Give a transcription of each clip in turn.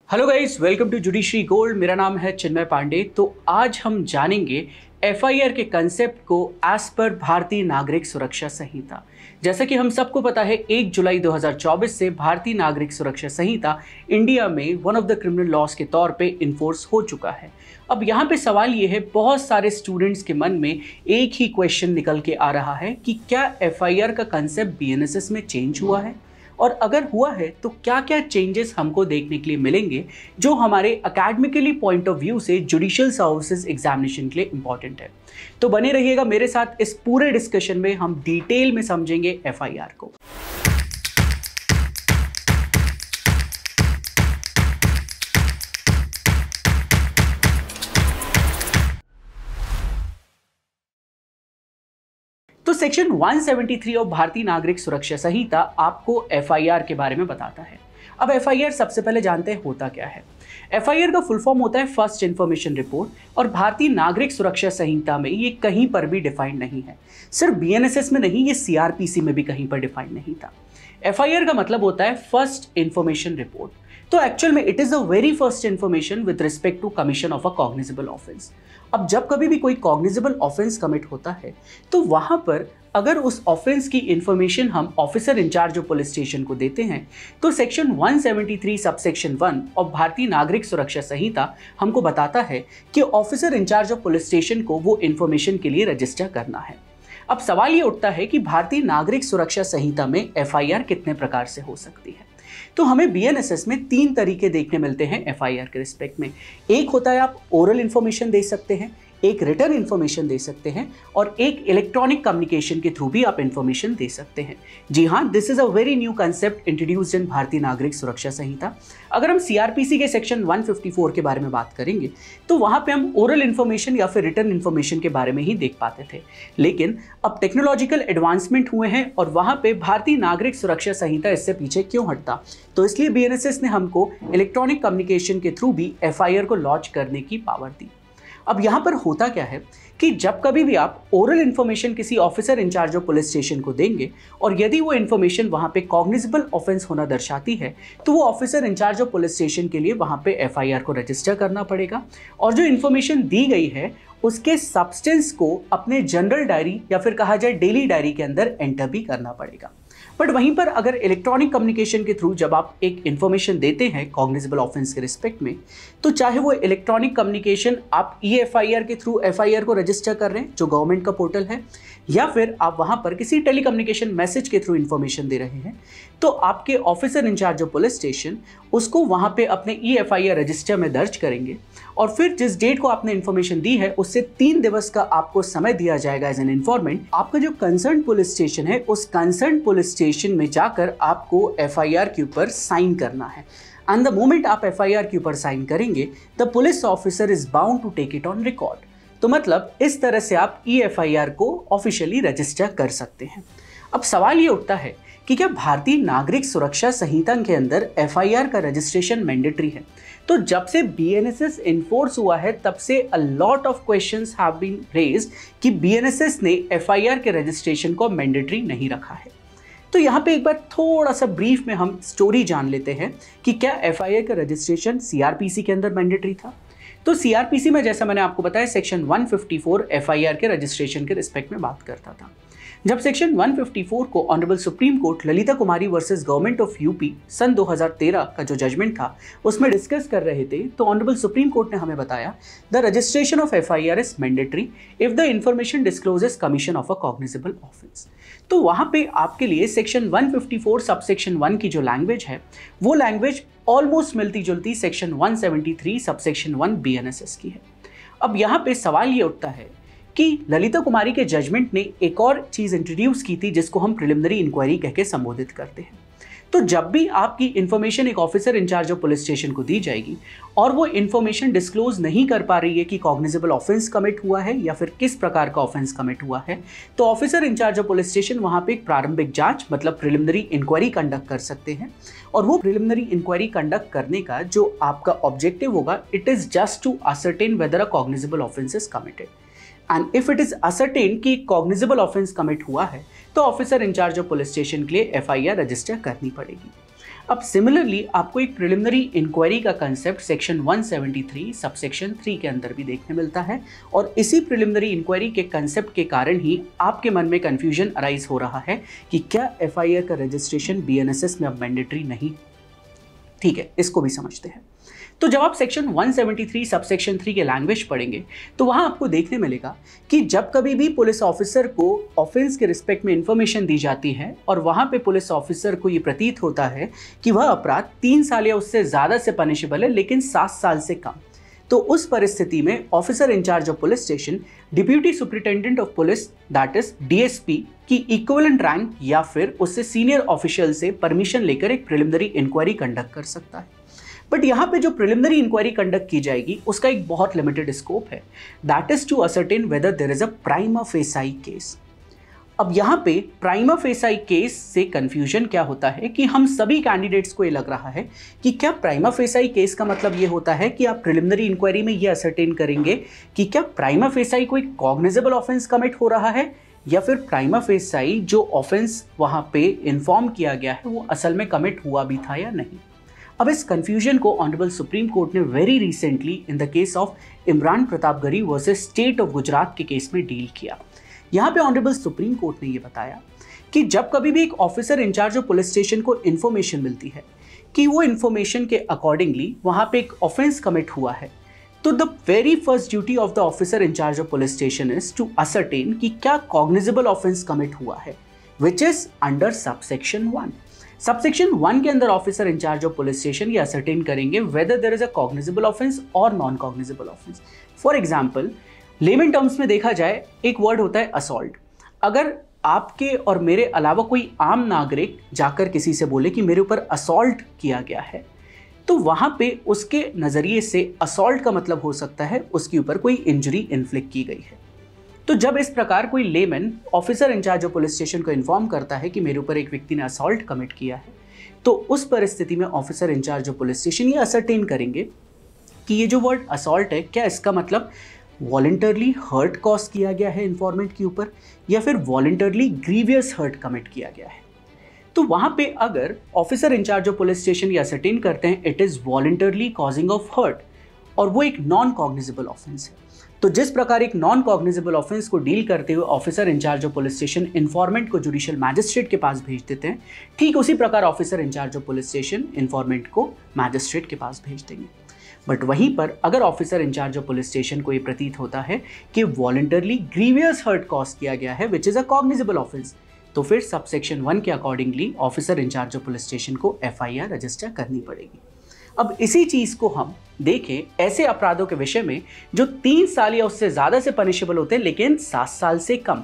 Hello guys, welcome to judiciary Gold. मेरा नाम है चिन्मय पांडे। तो आज हम जानेंगे एफआईआर के कंसेप्ट को एज पर भारतीय नागरिक सुरक्षा संहिता। जैसा कि हम सबको पता है, 1 जुलाई 2024 से भारतीय नागरिक सुरक्षा संहिता इंडिया में one of the criminal laws के तौर पे इन्फोर्स हो चुका है। अब यहाँ पे सवाल ये है, बहुत सारे स्टूडेंट्स के मन में एक ही क्वेश्चन निकल के आ रहा है कि क्या एफआईआर का कंसेप्ट बीएनएसएस में चेंज हुआ है, और अगर हुआ है तो क्या क्या चेंजेस हमको देखने के लिए मिलेंगे जो हमारे एकेडमिकली पॉइंट ऑफ व्यू से जुडिशियल सर्विसेज एग्जामिनेशन के लिए इंपॉर्टेंट है। तो बने रहिएगा मेरे साथ, इस पूरे डिस्कशन में हम डिटेल में समझेंगे एफआईआर को। तो सेक्शन 173 ऑफ भारतीय नागरिक सुरक्षा संहिता आपको एफआईआर के बारे में बताता है। अब एफआईआर सबसे पहले जानते हैं होता क्या है। एफआईआर का फुल फॉर्म होता है फर्स्ट इन्फॉर्मेशन रिपोर्ट, और भारतीय नागरिक सुरक्षा संहिता में ये कहीं पर भी डिफाइंड नहीं है। सिर्फ बीएनएसएस में नहीं, ये सीआरपीसी में भी कहीं पर डिफाइंड नहीं था। एफआईआर का मतलब होता है फर्स्ट इन्फॉर्मेशन रिपोर्ट। तो एक्चुअल में it is the very first information with respect to commission of a cognizable offence. अब जब कभी भी कोई कॉग्निजेबल ऑफेंस कमिट होता है तो वहां पर अगर उस ऑफेंस की इंफॉर्मेशन हम officer in charge of police station को देते हैं तो सेक्शन 173 सबसेक्शन 1 और भारतीय नागरिक सुरक्षा संहिता हमको बताता है कि officer in charge of police station को वो इंफॉर्मेशन के लिए रजिस्टर करना है। अब सवाल ये उठता है कि भारतीय नागरिक सुरक्षा संहिता में एफआईआर कितने प्रकार से हो सकती है। तो हमें बीएनएसएस में 3 तरीके देखने मिलते हैं एफआईआर के रिस्पेक्ट में। एक होता है आप ओरल इंफॉर्मेशन दे सकते हैं, एक रिटर्न इंफॉर्मेशन दे सकते हैं, और एक इलेक्ट्रॉनिक कम्युनिकेशन के थ्रू भी आप इंफॉर्मेशन दे सकते हैं। जी हाँ, this is a very new concept introduced in भारतीय नागरिक सुरक्षा संहिता। अगर हम सीआरपीसी के सेक्शन 154 के बारे में बात करेंगे तो वहां पे हम ओरल इंफॉर्मेशन या फिर रिटर्न इंफॉर्मेशन के बारे में ही देख पाते थे, लेकिन अब टेक्नोलॉजिकल एडवांसमेंट हुए हैं और वहां पे भारतीय नागरिक सुरक्षा संहिता इससे पीछे क्यों हटता। तो इसलिए बीएनएसएस ने हमको इलेक्ट्रॉनिक कम्युनिकेशन के थ्रू भी एफआईआर को लॉन्च करने की पावर दी। अब यहाँ पर होता क्या है कि जब कभी भी आप ओरल इन्फॉर्मेशन किसी officer in charge of police station को देंगे और यदि वो इन्फॉर्मेशन वहाँ पे कॉग्निजेबल ऑफेंस होना दर्शाती है तो वो officer in charge of police station के लिए वहाँ पे एफआईआर को रजिस्टर करना पड़ेगा, और जो इन्फॉर्मेशन दी गई है उसके सब्सटेंस को अपने जनरल डायरी या फिर कहा जाए डेली डायरी के अंदर एंटर भी करना पड़ेगा। बट वहीं पर अगर इलेक्ट्रॉनिक कम्युनिकेशन के थ्रू जब आप एक इन्फॉर्मेशन देते हैं कॉग्निजेबल ऑफेंस के रिस्पेक्ट में, तो चाहे वो इलेक्ट्रॉनिक कम्युनिकेशन आप ईएफआईआर के थ्रू एफआईआर को रजिस्टर कर रहे हैं जो गवर्नमेंट का पोर्टल है, या फिर आप वहां पर किसी टेलीकम्युनिकेशन मैसेज के थ्रू इन्फॉर्मेशन दे रहे हैं, तो आपके officer in charge of police station उसको वहां पे अपने ईएफआईआर रजिस्टर में दर्ज करेंगे, और फिर जिस डेट को आपने इन्फॉर्मेशन दी है उससे 3 दिवस का आपको समय दिया जाएगा एज एन इन्फॉर्मेंट। आपका जो कंसर्न पुलिस स्टेशन है उस कंसर्न पुलिस स्टेशन में जाकर आपको एफआईआर के ऊपर साइन करना है, एंड द मोमेंट आप एफआईआर के ऊपर साइन करेंगे the police officer is bound to take it on record. तो मतलब इस तरह से आप ईएफआईआर को ऑफिशियली रजिस्टर कर सकते हैं। अब सवाल ये उठता है कि क्या भारतीय नागरिक सुरक्षा संहिता के अंदर एफआईआर का रजिस्ट्रेशन मैंडेटरी है। तो जब से बीएनएसएस इन्फोर्स हुआ है तब से a lot of questions have been raised कि बीएनएसएस ने एफआईआर के रजिस्ट्रेशन को मैंडेटरी नहीं रखा है। तो यहाँ पे एक बार थोड़ा सा ब्रीफ में हम स्टोरी जान लेते हैं कि क्या एफआईआर का रजिस्ट्रेशन सीआरपीसी के अंदर मैंडेटरी था। तो सीआरपीसी में जैसा मैंने आपको बताया सेक्शन 154 एफआईआर के रजिस्ट्रेशन के रिस्पेक्ट में बात करता था। जब सेक्शन 154 को honourable supreme Court Lalita Kumari versus government of UP सन 2013 का जो जजमेंट था उसमें डिस्कस कर रहे थे, तो ऑनरेबल सुप्रीम कोर्ट ने हमें बताया the registration of FIR is mandatory if the information discloses commission of a cognizable offence. तो वहां पे आपके लिए सेक्शन 154 सबसेक्शन 1 की जो लैंग्वेज है वो लैंग्वेज ऑलमोस्ट मिलती जुलती सेक्शन 173 सबसेक्शन 1 बीएनएसएस की है। अब यहाँ पे सवाल ये उठता है कि ललिता कुमारी के जजमेंट ने एक और चीज इंट्रोड्यूस की थी जिसको हम प्रिलिमिनरी इंक्वायरी कह के संबोधित करते हैं। तो जब भी आपकी इंफॉर्मेशन एक officer in charge of police station को दी जाएगी और वो इंफॉर्मेशन डिस्क्लोज नहीं कर पा रही है कि कॉग्निजेबल ऑफेंस कमिट हुआ है या फिर किस प्रकार का ऑफेंस कमिट हुआ है, तो officer in charge of police station वहां पे एक प्रारंभिक जांच मतलब प्रिलिमिनरी इंक्वायरी कंडक्ट कर सकते हैं। और वो प्रिलिमिनरी इंक्वायरी कंडक्ट करने का जो आपका ऑब्जेक्टिव होगा, it is just to ascertain whether a cognizable offence is committed, and if it is ascertain कि कॉग्निजेबल ऑफेंस कमिट हुआ है तो officer in charge of police station के लिए एफआईआर रजिस्टर करनी पड़ेगी। अब सिमिलरली आपको एक प्रिलिमिनरी इंक्वायरी का कंसेप्ट सेक्शन 173 सबसेक्शन 3 के अंदर भी देखने मिलता है, और इसी प्रिलिमिनरी इंक्वायरी के कंसेप्ट के कारण ही आपके मन में कंफ्यूजन अराइज हो रहा है कि क्या एफआईआर का रजिस्ट्रेशन बीएनएसएस में अब मैंडेटरी नहीं। ठीक है, इसको भी समझते हैं। तो जब आप सेक्शन 173 सबसेक्शन 3 के लैंग्वेज पढ़ेंगे तो वहां आपको देखने मिलेगा कि जब कभी भी पुलिस ऑफिसर को ऑफेंस के रिस्पेक्ट में इंफॉर्मेशन दी जाती है और वहां पे पुलिस ऑफिसर को ये प्रतीत होता है कि वह अपराध 3 साल या उससे ज़्यादा से पनिशेबल है लेकिन 7 साल से कम, तो उस परिस्थिति में officer in charge of police station deputy superintendent of police that is DSP की इक्विवेलेंट रैंक या फिर उससे सीनियर ऑफिशियल से परमिशन लेकर एक प्रिलिमिनरी इंक्वायरी कंडक्ट कर सकता है। बट यहाँ पे जो प्रिलिमिनरी इंक्वायरी कंडक्ट की जाएगी उसका एक बहुत लिमिटेड स्कोप है, that is to ascertain whether there is a prima facie case. अब यहाँ पे प्राइमा फेसाई केस से कंफ्यूजन क्या होता है कि हम सभी कैंडिडेट्स को ये लग रहा है कि क्या प्राइमा फेसाई केस का मतलब ये होता है कि आप प्रिलिमिनरी इंक्वायरी में ये असर्टेन करेंगे कि क्या प्राइमा फेसाई कोई कॉग्निजेबल ऑफेंस कमिट हो रहा है या फिर प्राइमा फेसाई जो ऑफेंस वहाँ पे इन्फॉर्म किया गया है वो असल में कमिट हुआ भी था या नहीं। अब इस कंफ्यूजन को ऑनरेबल सुप्रीम कोर्ट ने very recently in the case of Imran Pratapgarhi versus State of Gujarat के केस में डील किया। यहाँ पे ऑनरेबल सुप्रीम कोर्ट ने ये बताया कि जब कभी भी एक officer in charge of police station को इन्फॉर्मेशन मिलती है कि वो इन्फॉर्मेशन के अकॉर्डिंगली वहाँ पे एक ऑफेंस कमिट हुआ है, तो the very first duty of the officer in charge of police station is to ascertain कि क्या कॉग्निजेबल ऑफेंस कमिट हुआ है, which is under subsection 1। Subsection 1 के अंदर officer in charge of police station ये असर्टेन करेंगे whether there is a cognizable offence or non cognizable offence. For example, layman terms में देखा जाए एक वर्ड होता है असॉल्ट। अगर आपके और मेरे अलावा कोई आम नागरिक जाकर किसी से बोले कि मेरे ऊपर असॉल्ट किया गया है, तो वहां पे उसके नजरिए से असॉल्ट का मतलब हो सकता है उसके ऊपर कोई इंजरी इन्फ्लिक्ट की गई है। तो जब इस प्रकार कोई layman officer in charge of police station को इन्फॉर्म करता है कि मेरे ऊपर एक व्यक्ति ने असॉल्ट कमिट किया है, तो उस परिस्थिति में officer in charge of police station ये असर्टेन करेंगे कि ये जो वर्ड असॉल्ट है क्या इसका मतलब वॉलंटरली हर्ट कॉज किया गया है इन्फॉर्मेंट के ऊपर या फिर वॉलंटरली ग्रीवियस हर्ट कमिट किया गया है। तो वहां पे अगर officer in charge of police station ये असर्टेन करते हैं it is voluntarily causing of hurt और वो एक नॉन कॉग्निजेबल ऑफेंस है, तो जिस प्रकार एक नॉन कॉग्निजेबल ऑफेंस को डील करते हुए officer in charge of police station informant को जुडिशियल मैजिस्ट्रेट के पास भेज देते हैं, ठीक उसी प्रकार officer in charge of police station informant को मैजिस्ट्रेट के पास भेज देंगे। बट वहीं पर अगर officer in charge of police station को ये प्रतीत होता है कि वॉलंटरली ग्रीवियस हर्ट कॉज किया गया है which is a cognizable offence, तो फिर सबसेक्शन 1 के accordingly officer in charge of police station को एफआईआर रजिस्टर करनी पड़ेगी। अब इसी चीज को हम देखें ऐसे अपराधों के विषय में जो 3 साल या उससे ज्यादा से पनिशेबल होते हैं लेकिन 7 साल से कम,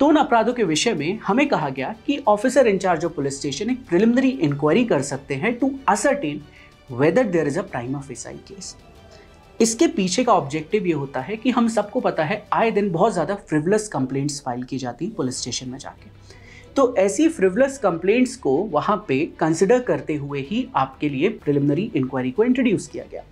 तो उन अपराधों के विषय में हमें कहा गया कि officer in charge of police station एक प्रिलिमिनरी इंक्वायरी कर सकते हैं to ascertain whether there is a prima facie case. इसके पीछे का ऑब्जेक्टिव ये होता है कि हम सबको पता है आए दिन बहुत ज्यादा फ्रिवलस कंप्लेंट्स फाइल की जाती हैं पुलिस स्टेशन में जाके, तो ऐसी फ्रिवलस कंप्लेंट्स को वहां पे कंसिडर करते हुए ही आपके लिए प्रिलिमिनरी इंक्वायरी को इंट्रोड्यूस किया गया।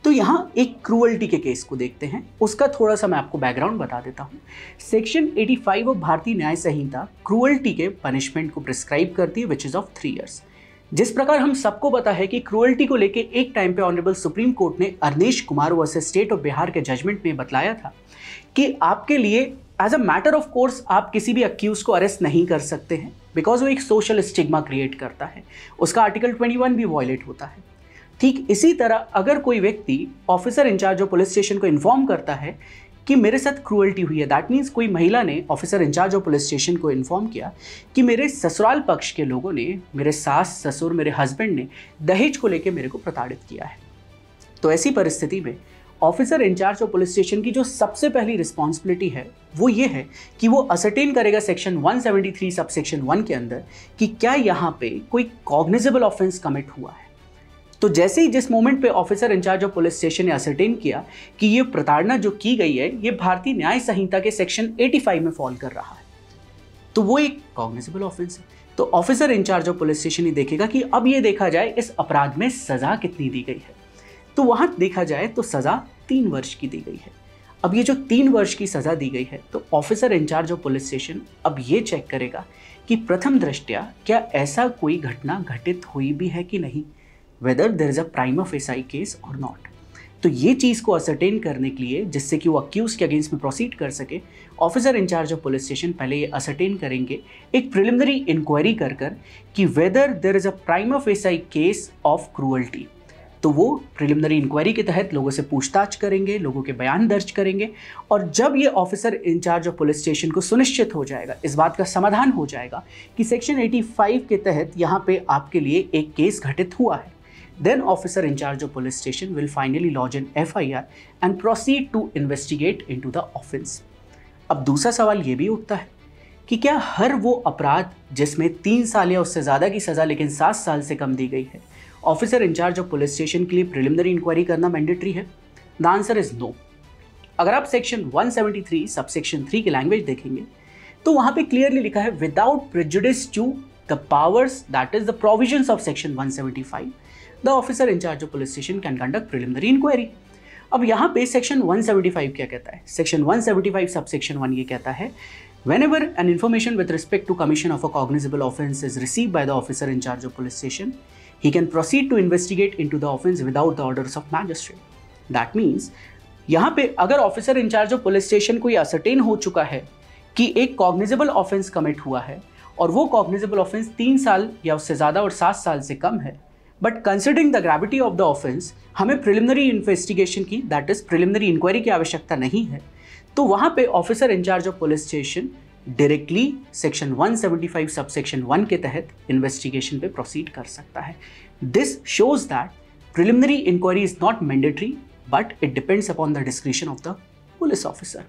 तो यहाँ एक क्रूअल्टी के केस को देखते हैं, उसका थोड़ा सा मैं आपको बैकग्राउंड बता देता हूँ। सेक्शन 85 ऑफ भारतीय न्याय संहिता क्रूअल्टी के पनिशमेंट को प्रिस्क्राइब करती है विच इज ऑफ 3 years। जिस प्रकार हम सबको पता है कि क्रूअल्टी को लेके एक टाइम पे ऑनरेबल सुप्रीम कोर्ट ने Arnesh Kumar versus State of Bihar के जजमेंट में बतलाया था कि आपके लिए as a matter of course आप किसी भी अक्यूज को अरेस्ट नहीं कर सकते हैं बिकॉज वो एक सोशल स्टिग्मा क्रिएट करता है, उसका आर्टिकल 21 भी वायलेट होता है। ठीक इसी तरह अगर कोई व्यक्ति officer in charge of police station को इन्फॉर्म करता है कि मेरे साथ क्रूअल्टी हुई है, दैट मीन्स कोई महिला ने officer in charge of police station को इन्फॉर्म किया कि मेरे ससुराल पक्ष के लोगों ने, मेरे सास ससुर मेरे हस्बैंड ने दहेज को लेकर मेरे को प्रताड़ित किया है, तो ऐसी परिस्थिति में officer in charge of police station की जो सबसे पहली रिस्पॉन्सिबिलिटी है वो ये है कि वो असर्टेन करेगा सेक्शन 173 सबसेक्शन 1 के अंदर कि क्या यहाँ पे कोई कॉग्निजेबल ऑफेंस कमिट हुआ है। तो जैसे ही जिस मोमेंट पे officer in charge of police station ने असर्टेन किया कि ये प्रताड़ना जो की गई है ये भारतीय न्याय संहिता के सेक्शन 85 में फॉल कर रहा है, तो वो एक कॉग्निजेबल ऑफेंस है। तो officer in charge of police station ही देखेगा कि अब ये देखा जाए इस अपराध में सजा कितनी दी गई है, तो वहां देखा जाए तो सजा 3 वर्ष की दी गई है। अब ये जो 3 वर्ष की सजा दी गई है तो officer in charge of police station अब ये चेक करेगा कि प्रथम दृष्टया क्या ऐसा कोई घटना घटित हुई भी है कि नहीं, whether there is a prima facie case और नॉट। तो ये चीज़ को असरटेन करने के लिए, जिससे कि वो अक्यूज के अगेंस्ट में प्रोसीड कर सके, officer in charge of police station पहले ये असरटेन करेंगे एक प्रिलिमिनरी इंक्वायरी कर कि whether there is a prima facie case of cruelty. तो वो प्रिलिमिनरी इंक्वायरी के तहत लोगों से पूछताछ करेंगे, लोगों के बयान दर्ज करेंगे, और जब ये officer in charge of police station को सुनिश्चित हो जाएगा, इस बात का समाधान हो जाएगा कि सेक्शन 85 के तहत यहाँ पे आपके लिए एक केस घटित हुआ है, then officer in charge of police station will finally lodge an FIR and proceed to investigate into the offense। अब दूसरा सवाल ये भी उठता है कि क्या हर वो अपराध जिसमें 3 साल या उससे ज़्यादा की सज़ा लेकिन 7 साल से कम दी गई है, officer in charge of police station के लिए प्रिलिमिनरी इंक्वायरी करना मैंडेटरी है? The answer is no. अगर आप सेक्शन 173 सबसेक्शन 3 की लैंग्वेज देखेंगे तो वहाँ पे क्लियरली लिखा है without prejudice to the powers that is the provisions of section 175 the officer in charge of police station can conduct preliminary inquiry. अब यहाँ पे सेक्शन 175 क्या कहता है? सेक्शन 175 सबसेक्शन 1 ये कहता है whenever an information with respect to commission of a cognizable offense is received by the officer in charge of police station, he can proceed to investigate into the offense without the orders of magistrate. That means यहाँ पे अगर officer in charge of police station को ये ascertain हो चुका है कि एक कॉग्निजेबल ऑफेंस कमिट हुआ है और वो कॉग्निजेबल ऑफेंस 3 साल या उससे ज़्यादा और 7 साल से कम है, but considering the gravity of the offence हमें प्रिलिमिनरी इन्वेस्टिगेशन की, दैट इज प्रिलिमिनरी इंक्वायरी की आवश्यकता नहीं है, तो वहाँ पे officer in charge of police station directly section 175 subsection 1 के तहत इन्वेस्टिगेशन पे प्रोसीड कर सकता है। This shows that preliminary inquiry is not mandatory but it depends upon the discretion of the police officer.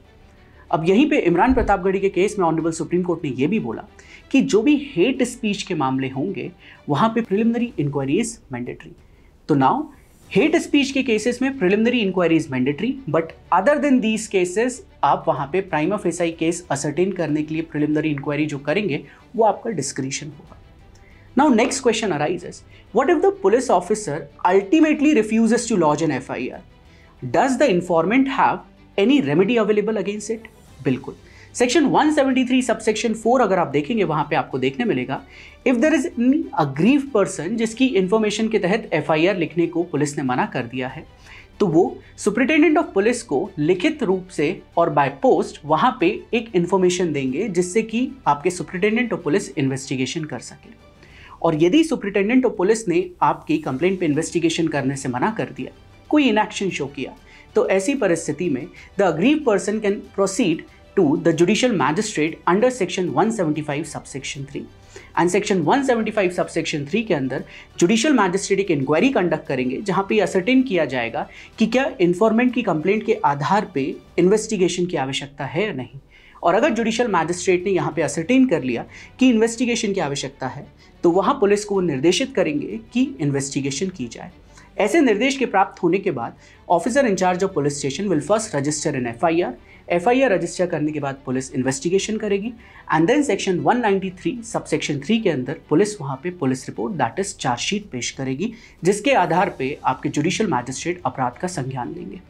अब यहीं पे इमरान प्रतापगढ़ी के केस में ऑनरेबल सुप्रीम कोर्ट ने यह भी बोला कि जो भी हेट स्पीच के मामले होंगे वहां पे प्रिलिमिनरी इंक्वायरी इज मैंडेटरी। तो नाउ हेट स्पीच के केसेस में preliminary inquiry is mandatory, but other than these cases आप वहां पे प्राइमा फेसाई केस असरटेन करने के लिए प्रिलिमिनरी इंक्वायरी जो करेंगे वो आपका डिस्क्रिशन होगा। Now next question arises, what if the police officer ultimately refuses to lodge an FIR? Does the informant have any remedy available against it? बिल्कुल। Section 173 subsection 4 अगर आप देखेंगे वहां पे आपको देखने मिलेगा if there is any aggrieved person जिसकी इंफॉर्मेशन के तहत FIR लिखने को पुलिस ने मना कर दिया है, तो वो सुपरिटेंडेंट ऑफ पुलिस को लिखित रूप से और बाय पोस्ट वहां पे एक इंफॉर्मेशन देंगे जिससे कि आपके सुपरिटेंडेंट ऑफ पुलिस इन्वेस्टिगेशन कर सके। और यदि सुपरिटेंडेंट ऑफ पुलिस ने आपकी कंप्लेंट पे इन्वेस्टिगेशन करने से मना कर दिया, कोई इनएक्शन शो किया, तो ऐसी परिस्थिति में the aggrieved person can proceed to the judicial magistrate under section 175 subsection 3 and section 175 subsection 3 के अंदर जुडिशियल मैजिस्ट्रेट एक इंक्वायरी कंडक्ट करेंगे जहां पे असरटेन किया जाएगा कि क्या इन्फॉर्मेंट की कंप्लेंट के आधार पे इन्वेस्टिगेशन की आवश्यकता है या नहीं। और अगर जुडिशियल मैजिस्ट्रेट ने यहाँ पे असरटेन कर लिया कि इन्वेस्टिगेशन की आवश्यकता है, तो वहाँ पुलिस को निर्देशित करेंगे कि इन्वेस्टिगेशन की जाए। ऐसे निर्देश के प्राप्त होने के बाद officer in charge of police station will first register an FIR register करने के बाद पुलिस इन्वेस्टिगेशन करेगी एंड देन सेक्शन 193 सबसेक्शन 3 के अंदर पुलिस वहाँ पे police report that is chargesheet पेश करेगी, जिसके आधार पे आपके जुडिशियल मैजिस्ट्रेट अपराध का संज्ञान लेंगे।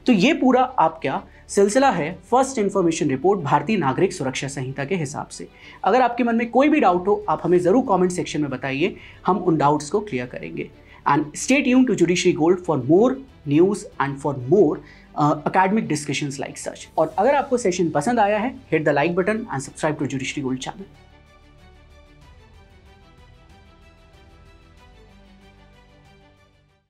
तो ये पूरा आपका सिलसिला है फर्स्ट इन्फॉर्मेशन रिपोर्ट भारतीय नागरिक सुरक्षा संहिता के हिसाब से। अगर आपके मन में कोई भी डाउट हो आप हमें ज़रूर कमेंट सेक्शन में बताइए, हम उन डाउट्स को क्लियर करेंगे। And stay tuned to judiciary gold for more news and for more academic discussions like such। और अगर आपको सेशन पसंद आया है, hit the like button and subscribe to judiciary gold channel.